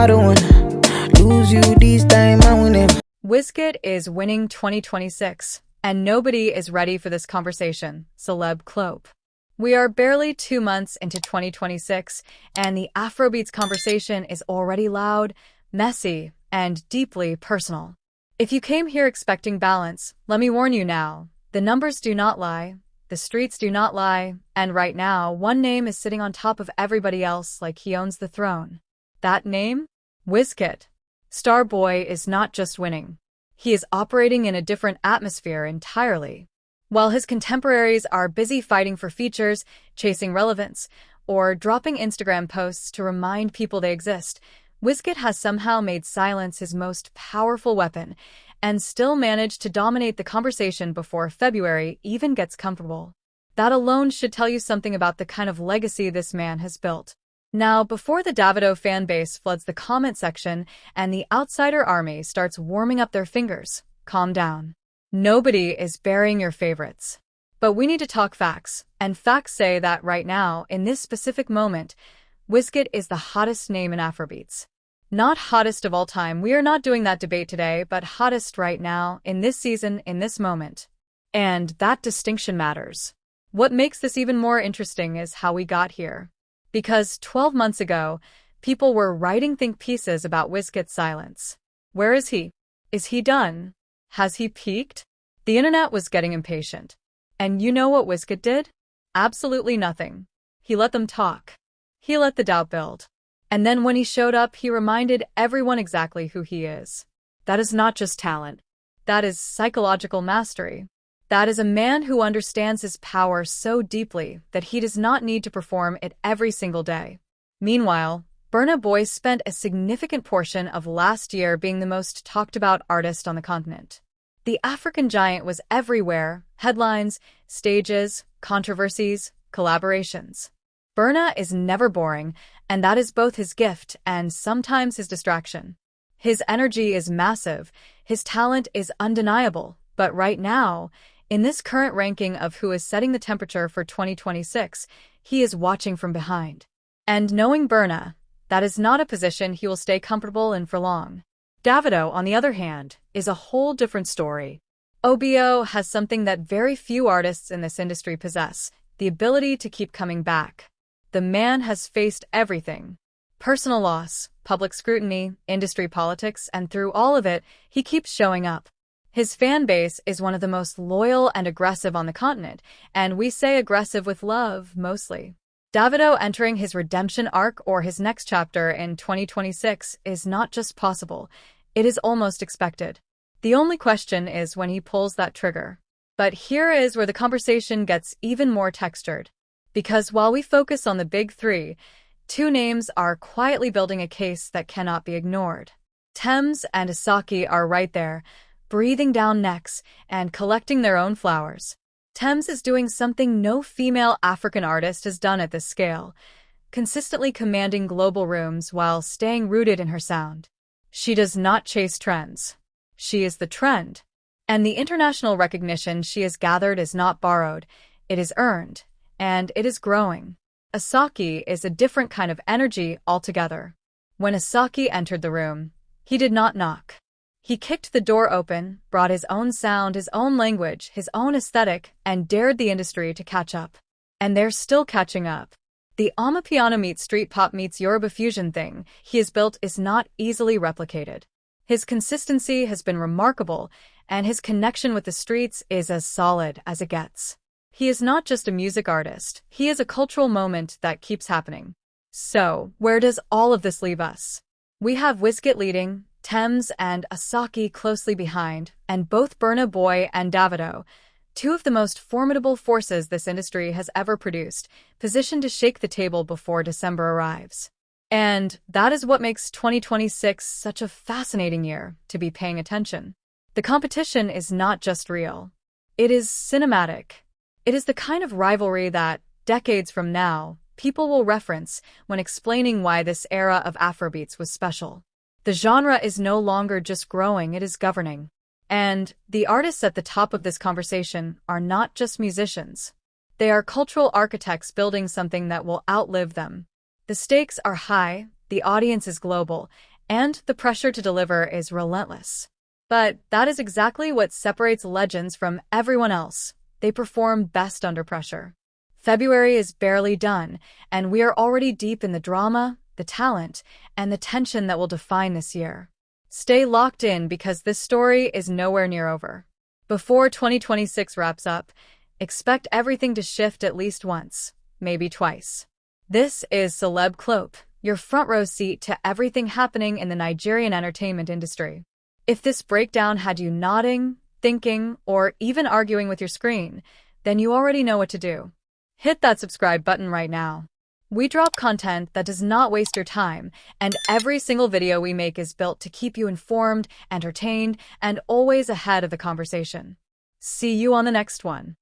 I don't wanna lose you this time, I win it. Wizkid is winning 2026, and nobody is ready for this conversation, Celeb Clope. We are barely 2 months into 2026, and the Afrobeats conversation is already loud, messy, and deeply personal. If you came here expecting balance, let me warn you now, the numbers do not lie, the streets do not lie, and right now, one name is sitting on top of everybody else like he owns the throne. That name? Wizkid. Starboy is not just winning. He is operating in a different atmosphere entirely. While his contemporaries are busy fighting for features, chasing relevance, or dropping Instagram posts to remind people they exist, Wizkid has somehow made silence his most powerful weapon and still managed to dominate the conversation before February even gets comfortable. That alone should tell you something about the kind of legacy this man has built. Now, before the Davido fanbase floods the comment section and the outsider army starts warming up their fingers, calm down. Nobody is burying your favorites. But we need to talk facts, and facts say that right now, in this specific moment, Wizkid is the hottest name in Afrobeats. Not hottest of all time, we are not doing that debate today, but hottest right now, in this season, in this moment. And that distinction matters. What makes this even more interesting is how we got here. Because 12 months ago, people were writing think pieces about Wizkid's silence. Where is he? Is he done? Has he peaked? The internet was getting impatient. And you know what Wizkid did? Absolutely nothing. He let them talk. He let the doubt build. And then when he showed up, he reminded everyone exactly who he is. That is not just talent. That is psychological mastery. That is a man who understands his power so deeply that he does not need to perform it every single day. Meanwhile, Burna Boy spent a significant portion of last year being the most talked about artist on the continent. The African giant was everywhere: headlines, stages, controversies, collaborations. Burna is never boring, and that is both his gift and sometimes his distraction. His energy is massive, his talent is undeniable, but right now, in this current ranking of who is setting the temperature for 2026, he is watching from behind. And knowing Burna, that is not a position he will stay comfortable in for long. Davido, on the other hand, is a whole different story. OBO has something that very few artists in this industry possess: the ability to keep coming back. The man has faced everything: personal loss, public scrutiny, industry politics, and through all of it, he keeps showing up. His fan base is one of the most loyal and aggressive on the continent, and we say aggressive with love, mostly. Davido entering his redemption arc or his next chapter in 2026 is not just possible, it is almost expected. The only question is when he pulls that trigger. But here is where the conversation gets even more textured. Because while we focus on the big three, two names are quietly building a case that cannot be ignored. Tems and Asake are right there, breathing down necks and collecting their own flowers. Tems is doing something no female African artist has done at this scale, consistently commanding global rooms while staying rooted in her sound. She does not chase trends. She is the trend. And the international recognition she has gathered is not borrowed, it is earned, and it is growing. Asake is a different kind of energy altogether. When Asake entered the room, he did not knock. He kicked the door open, brought his own sound, his own language, his own aesthetic, and dared the industry to catch up. And they're still catching up. The Amapiano meets street pop meets Yoruba fusion thing he has built is not easily replicated. His consistency has been remarkable, and his connection with the streets is as solid as it gets. He is not just a music artist, he is a cultural moment that keeps happening. So, where does all of this leave us? We have Wizkid leading, Tems and Asake closely behind, and both Burna Boy and Davido, two of the most formidable forces this industry has ever produced, positioned to shake the table before December arrives. And that is what makes 2026 such a fascinating year to be paying attention. The competition is not just real. It is cinematic. It is the kind of rivalry that, decades from now, people will reference when explaining why this era of Afrobeats was special. The genre is no longer just growing, it is governing. And the artists at the top of this conversation are not just musicians. They are cultural architects building something that will outlive them. The stakes are high, the audience is global, and the pressure to deliver is relentless. But that is exactly what separates legends from everyone else. They perform best under pressure. February is barely done, and we are already deep in the drama, the talent, and the tension that will define this year. Stay locked in because this story is nowhere near over. Before 2026 wraps up, expect everything to shift at least once, maybe twice. This is Celeb Clope, your front row seat to everything happening in the Nigerian entertainment industry. If this breakdown had you nodding, thinking, or even arguing with your screen, then you already know what to do. Hit that subscribe button right now. We drop content that does not waste your time, and every single video we make is built to keep you informed, entertained, and always ahead of the conversation. See you on the next one.